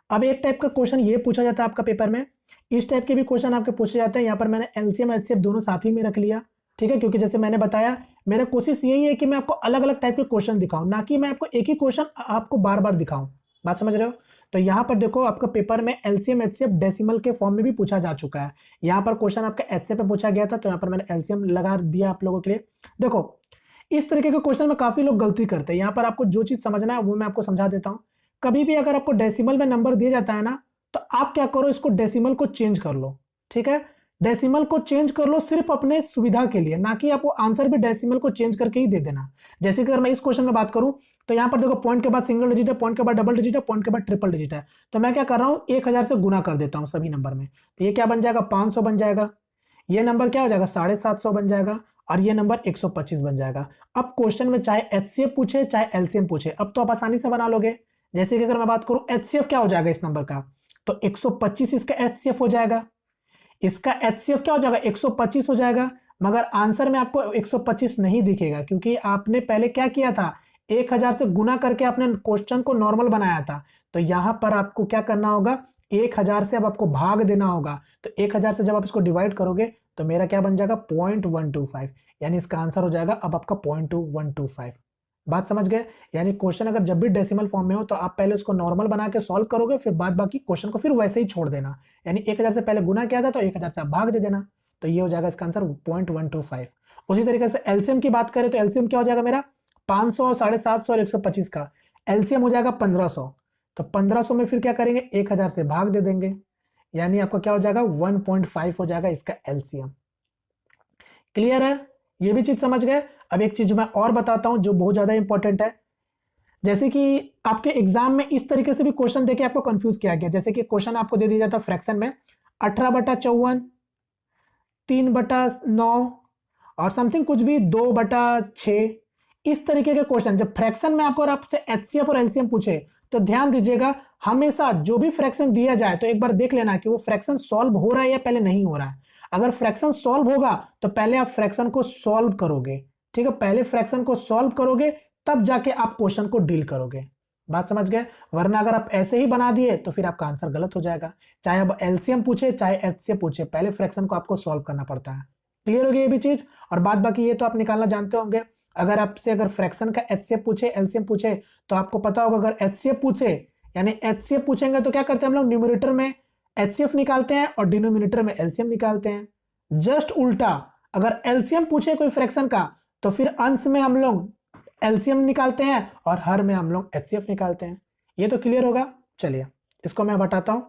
अब एक टाइप का क्वेश्चन ये पूछा जाता है आपका पेपर में, इस टाइप के भी क्वेश्चन आपके पूछे जाते हैं। यहाँ पर मैंने एलसीएम एचसीएफ दोनों साथ ही में रख लिया, ठीक है, क्योंकि जैसे मैंने बताया मेरा कोशिश यही है कि मैं आपको अलग अलग टाइप के क्वेश्चन दिखाऊं, ना कि मैं आपको एक ही क्वेश्चन आपको बार बार दिखाऊं। बात समझ रहे हो? तो यहाँ पर देखो आपका पेपर में एलसीएम एचसीएफ डेसिमल के फॉर्म में भी पूछा जा चुका है। यहाँ पर क्वेश्चन आपका एचसीएफ पे पूछा गया था, तो यहाँ पर मैंने एलसीएम लगा दिया आप लोगों के लिए। देखो इस तरीके के क्वेश्चन में काफी लोग गलती करते हैं। यहाँ पर आपको जो चीज समझना है वो मैं आपको समझा देता हूँ। कभी भी अगर आपको डेसिमल में नंबर दिया जाता है ना, तो आप क्या करो, इसको डेसिमल को चेंज कर लो, ठीक है। डेसिमल को चेंज कर लो सिर्फ अपने सुविधा के लिए, ना कि आपको आंसर भी डेसिमल को चेंज करके ही दे देना। जैसे कि अगर मैं इस क्वेश्चन में बात करूं, तो यहां पर देखो पॉइंट के बाद सिंगल डिजिट है, पॉइंट के बाद डबल डिजिट है, पॉइंट के बाद ट्रिपल डिजिट है। तो मैं क्या कर रहा हूं, 1000 से गुना कर देता हूं सभी नंबर में। तो ये क्या बन जाएगा, 500 बन जाएगा। ये नंबर क्या हो जाएगा, 750 बन जाएगा। और ये नंबर 125 बन जाएगा। अब क्वेश्चन में चाहे एचसीएफ पूछे चाहे एलसीएम पूछे, अब तो आप आसानी से बना लोगे। जैसे कि अगर मैं बात करूं एचसीएफ क्या हो जाएगा इस नंबर का, तो 125 इसका एचसीएफ हो जाएगा। इसका एचसीएफ क्या हो जाएगा, 125 हो जाएगा। मगर आंसर में आपको 125 नहीं दिखेगा, क्योंकि आपने पहले क्या किया था, 1000 से गुना करके आपने क्वेश्चन को नॉर्मल बनाया था। तो यहां पर आपको क्या करना होगा, 1000 से अब आपको भाग देना होगा। तो 1000 से जब आप इसको डिवाइड करोगे तो मेरा क्या बन जाएगा, 0.125, यानी इसका आंसर हो जाएगा अब आपका 0.125। बात समझ गए? यानी क्वेश्चन अगर जब भी डेसिमल फॉर्म में हो तो आप पहले उसको नॉर्मल बना के सॉल्व करोगे, फिर बाद बाकी क्वेश्चन को फिर वैसे ही छोड़ देना। यानी 1000 से पहले गुना किया था तो 1000 से आप भाग दे देना। तो ये हो जाएगा इसका आंसर 0.125। उसी तरीके से एलसीएम की बात करें तो एलसीएम क्या हो जाएगा मेरा, 500, 750 और 125 का एलसीएम हो जाएगा 1500। तो 1500 में फिर क्या करेंगे, 1000 से भाग दे देंगे, यानी आपका क्या हो जाएगा, 1.5 हो जाएगा इसका एलसीएम। क्लियर है? ये भी चीज समझ गए। अब एक चीज मैं और बताता हूं जो बहुत ज्यादा इंपॉर्टेंट है। जैसे कि आपके एग्जाम में इस तरीके से भी क्वेश्चन देके आपको कंफ्यूज किया गया। जैसे कि क्वेश्चन आपको दे दिया जाता फ्रैक्शन में 18/54, 3/9 और समथिंग कुछ भी 2/6, इस तरीके के क्वेश्चन जब फ्रैक्शन में आपको और आपसे एचसीएफ और एलसीएम पूछे तो ध्यान दीजिएगा, हमेशा जो भी फ्रैक्शन दिया जाए तो एक बार देख लेना कि वो फ्रैक्शन सॉल्व हो रहा है या पहले नहीं हो रहा है। अगर फ्रैक्शन सॉल्व होगा तो पहले आप फ्रैक्शन को सॉल्व करोगे, ठीक है, पहले फ्रैक्शन को सॉल्व करोगे तब जाके आप क्वेश्चन को डील करोगे। बात समझ गए? वरना अगर आप ऐसे ही बना दिए तो फिर आपका आंसर गलत हो जाएगा। चाहे अब एलसीएम पूछे चाहे एचसीएफ पूछे, पहले फ्रैक्शन को आपको सॉल्व करना पड़ता है। क्लियर हो गया ये भी चीज? और बाद बाकी ये तो आप निकालना जानते होंगे। अगर आपसे अगर फ्रैक्शन का एचसीएफ पूछे एलसीएम पूछे तो आपको पता होगा, अगर एचसीएफ पूछे यानी एचसीएफ पूछेंगे तो क्या करते हैं हम लोग, न्यूमरेटर में एचसीएफ निकालते हैं और डिनोमिनेटर में एलसीएम निकालते हैं। जस्ट उल्टा, अगर एलसीएम पूछे कोई फ्रैक्शन का तो फिर अंश में हम लोग एलसीएम निकालते हैं और हर में हम लोग एचसीएफ निकालते हैं। ये तो क्लियर होगा। चलिए इसको मैं बताता हूं।